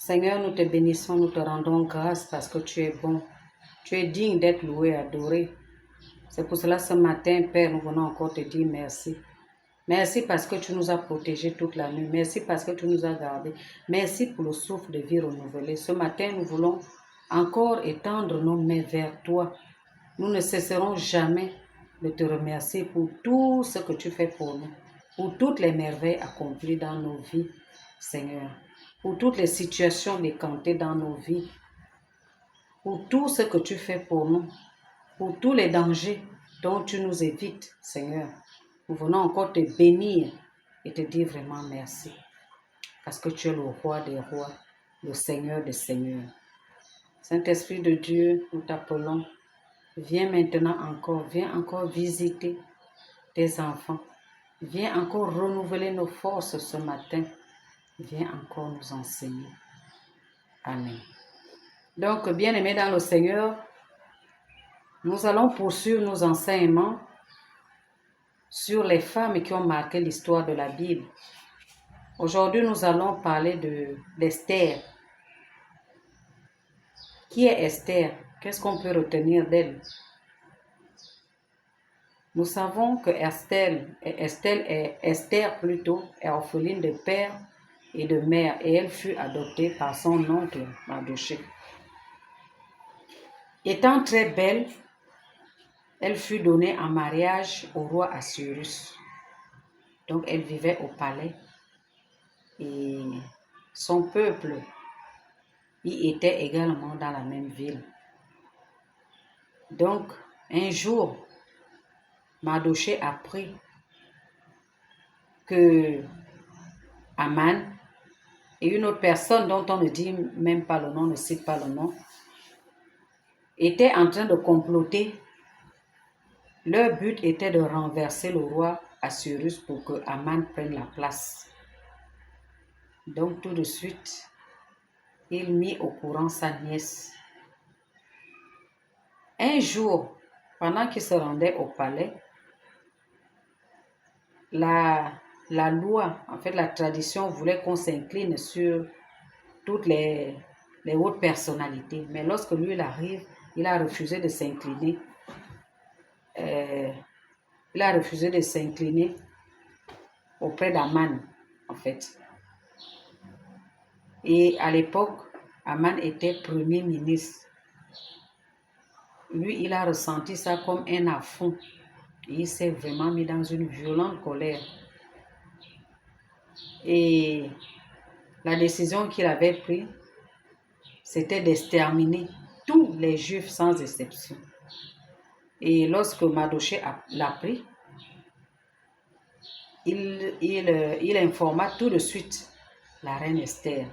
Seigneur, nous te bénissons, nous te rendons grâce parce que tu es bon. Tu es digne d'être loué, adoré. C'est pour cela ce matin, Père, nous venons encore te dire merci. Merci parce que tu nous as protégés toute la nuit. Merci parce que tu nous as gardés. Merci pour le souffle de vie renouvelé. Ce matin, nous voulons encore étendre nos mains vers toi. Nous ne cesserons jamais de te remercier pour tout ce que tu fais pour nous, pour toutes les merveilles accomplies dans nos vies, Seigneur, pour toutes les situations décantées dans nos vies, pour tout ce que tu fais pour nous, pour tous les dangers dont tu nous évites, Seigneur. Nous venons encore te bénir et te dire vraiment merci, parce que tu es le roi des rois, le Seigneur des seigneurs. Saint-Esprit de Dieu, nous t'appelons. Viens maintenant encore, viens encore visiter tes enfants. Viens encore renouveler nos forces ce matin. Viens encore nous enseigner. Amen. Donc, bien-aimés dans le Seigneur, nous allons poursuivre nos enseignements sur les femmes qui ont marqué l'histoire de la Bible. Aujourd'hui, nous allons parler d'Esther. Qui est Esther? Qu'est-ce qu'on peut retenir d'elle? Nous savons que Esther est orpheline de père et de mère et elle fut adoptée par son oncle Mardochée. Étant très belle, elle fut donnée en mariage au roi Assuérus. Donc elle vivait au palais et son peuple y était également dans la même ville. Donc un jour, Mardochée apprit que Aman et une autre personne dont on ne dit même pas le nom, ne cite pas le nom, étaient en train de comploter. Leur but était de renverser le roi Assuérus pour que Aman prenne la place. Donc tout de suite, il mit au courant sa nièce. Un jour, pendant qu'il se rendait au palais, la loi, en fait la tradition voulait qu'on s'incline sur toutes les hautes personnalités. Mais lorsque lui il arrive, il a refusé de s'incliner. Il a refusé de s'incliner auprès d'Aman, en fait. Et à l'époque, Aman était premier ministre. Lui, il a ressenti ça comme un affront. Il s'est vraiment mis dans une violente colère. Et la décision qu'il avait prise, c'était d'exterminer tous les Juifs sans exception. Et lorsque Mardochée l'a pris, il informa tout de suite la reine Esther.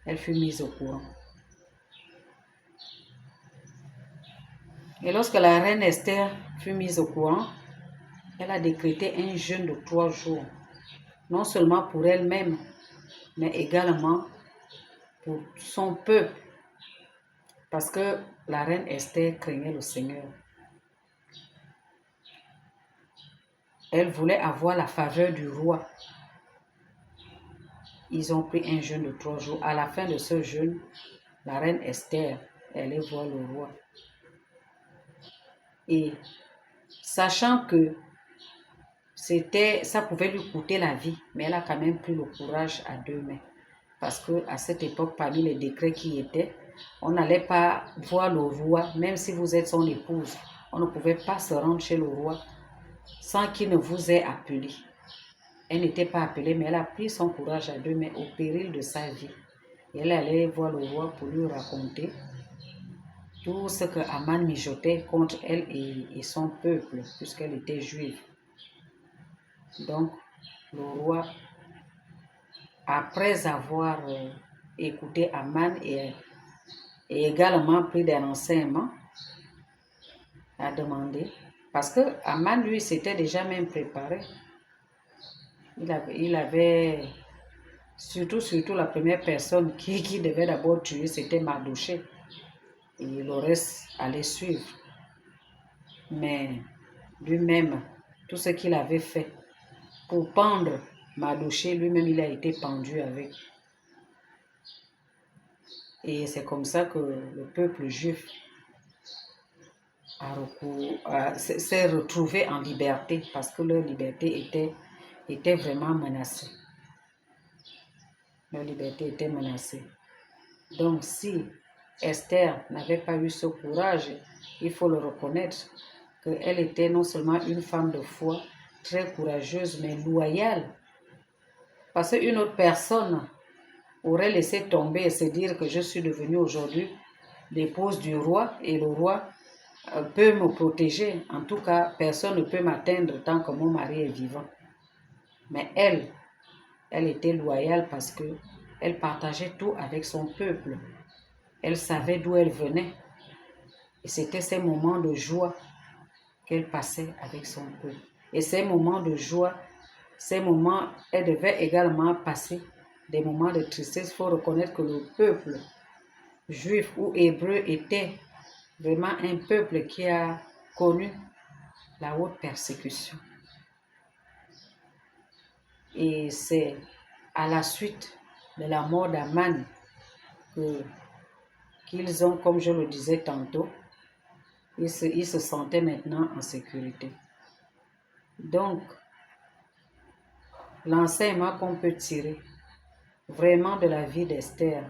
Elle fut mise au courant. Et lorsque la reine Esther fut mise au courant, elle a décrété un jeûne de 3 jours, non seulement pour elle-même, mais également pour son peuple, parce que la reine Esther craignait le Seigneur. Elle voulait avoir la faveur du roi. Ils ont pris un jeûne de 3 jours. À la fin de ce jeûne, la reine Esther allait voir le roi. Et sachant que ça pouvait lui coûter la vie, mais elle a quand même pris le courage à 2 mains. Parce qu'à cette époque, parmi les décrets qui étaient, on n'allait pas voir le roi, même si vous êtes son épouse. On ne pouvait pas se rendre chez le roi sans qu'il ne vous ait appelé. Elle n'était pas appelée, mais elle a pris son courage à 2 mains au péril de sa vie. Et elle allait voir le roi pour lui raconter tout ce que Aman mijotait contre elle et son peuple, puisqu'elle était juive. Donc, le roi, après avoir écouté Aman et également pris des renseignements, a demandé, parce que Aman, lui, s'était déjà même préparé. Il avait surtout la première personne qui devait d'abord tuer, c'était Mardochée. Et le reste allait suivre. Mais lui-même, tout ce qu'il avait fait pour pendre Mardochée, lui-même, il a été pendu avec. Et c'est comme ça que le peuple juif s'est retrouvé en liberté parce que leur liberté était vraiment menacée. Leur liberté était menacée. Donc si Esther n'avait pas eu ce courage, il faut le reconnaître, qu'elle était non seulement une femme de foi, très courageuse, mais loyale. Parce qu'une autre personne aurait laissé tomber et se dire que je suis devenue aujourd'hui l'épouse du roi et le roi peut me protéger. En tout cas, personne ne peut m'atteindre tant que mon mari est vivant. Mais elle était loyale parce que elle partageait tout avec son peuple. Elle savait d'où elle venait. Et c'était ces moments de joie qu'elle passait avec son peuple. Et ces moments de joie, ces moments, elle devait également passer des moments de tristesse. Il faut reconnaître que le peuple juif ou hébreu était vraiment un peuple qui a connu la haute persécution. Et c'est à la suite de la mort d'Aman qu'ils ont, comme je le disais tantôt, ils se sentaient maintenant en sécurité. Donc, l'enseignement qu'on peut tirer vraiment de la vie d'Esther,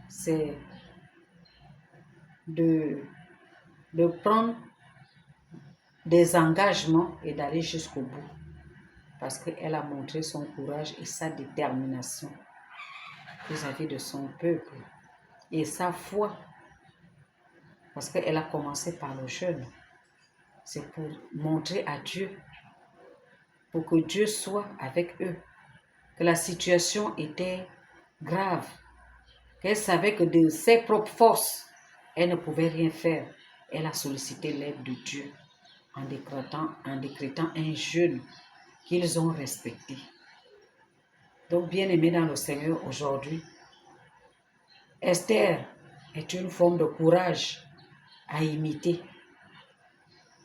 c'est de prendre des engagements et d'aller jusqu'au bout. Parce qu'elle a montré son courage et sa détermination vis-à-vis de son peuple. Et sa foi, parce qu'elle a commencé par le jeûne. C'est pour montrer à Dieu, pour que Dieu soit avec eux, que la situation était grave, qu'elle savait que de ses propres forces, elle ne pouvait rien faire. Elle a sollicité l'aide de Dieu en décrétant un jeûne qu'ils ont respecté. Donc, bien-aimés dans le Seigneur aujourd'hui, Esther est une forme de courage à imiter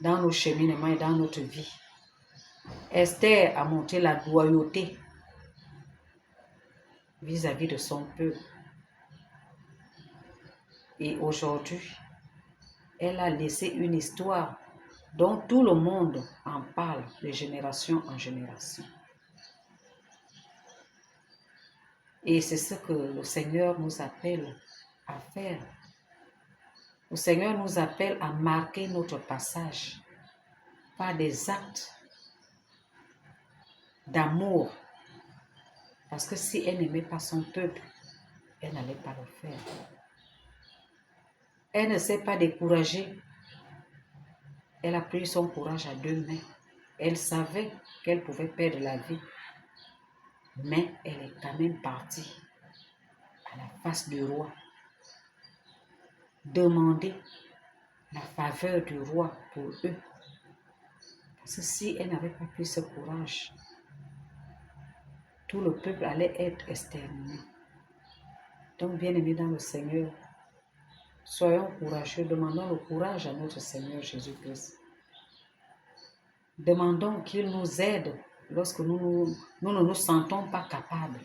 dans nos cheminements et dans notre vie. Esther a montré la loyauté vis-à-vis de son peuple. Et aujourd'hui, elle a laissé une histoire dont tout le monde en parle de génération en génération. Et c'est ce que le Seigneur nous appelle à faire. Le Seigneur nous appelle à marquer notre passage par des actes d'amour. Parce que si elle n'aimait pas son peuple, elle n'allait pas le faire. Elle ne s'est pas découragée. Elle a pris son courage à deux mains. Elle savait qu'elle pouvait perdre la vie. Mais elle est quand même partie à la face du roi, demander la faveur du roi pour eux. Parce que si elle n'avait pas pris ce courage, tout le peuple allait être exterminé. Donc, bien-aimés dans le Seigneur, soyons courageux, demandons le courage à notre Seigneur Jésus-Christ. Demandons qu'il nous aide lorsque nous ne nous sentons pas capables.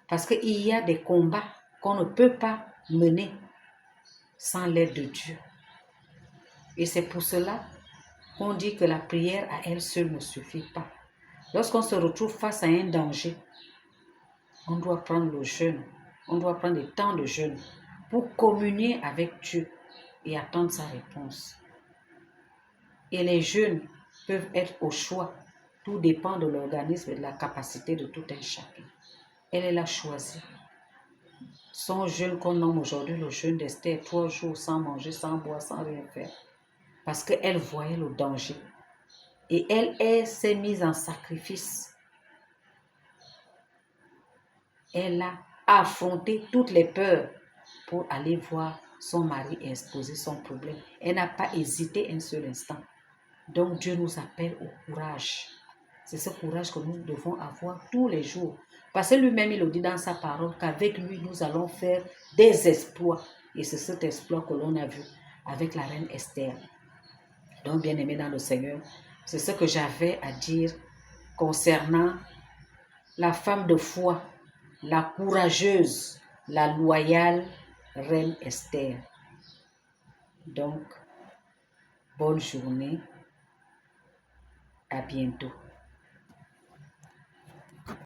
Parce qu'il y a des combats qu'on ne peut pas mener sans l'aide de Dieu. Et c'est pour cela qu'on dit que la prière à elle seule ne suffit pas. Lorsqu'on se retrouve face à un danger, on doit prendre le jeûne, on doit prendre des temps de jeûne pour communier avec Dieu et attendre sa réponse. Et les jeûnes peuvent être au choix. Tout dépend de l'organisme et de la capacité de tout un chacun. Elle a choisi. Son jeûne qu'on nomme aujourd'hui le jeûne d'Esther, 3 jours sans manger, sans boire, sans rien faire. Parce qu'elle voyait le danger. Et elle s'est mise en sacrifice. Elle a affronté toutes les peurs pour aller voir son mari et exposer son problème. Elle n'a pas hésité un seul instant. Donc Dieu nous appelle au courage. C'est ce courage que nous devons avoir tous les jours. Parce que lui-même, il le dit dans sa parole qu'avec lui, nous allons faire des exploits. Et c'est cet exploit que l'on a vu avec la reine Esther. Donc, bien-aimés dans le Seigneur, c'est ce que j'avais à dire concernant la femme de foi, la courageuse, la loyale reine Esther. Donc, bonne journée, à bientôt.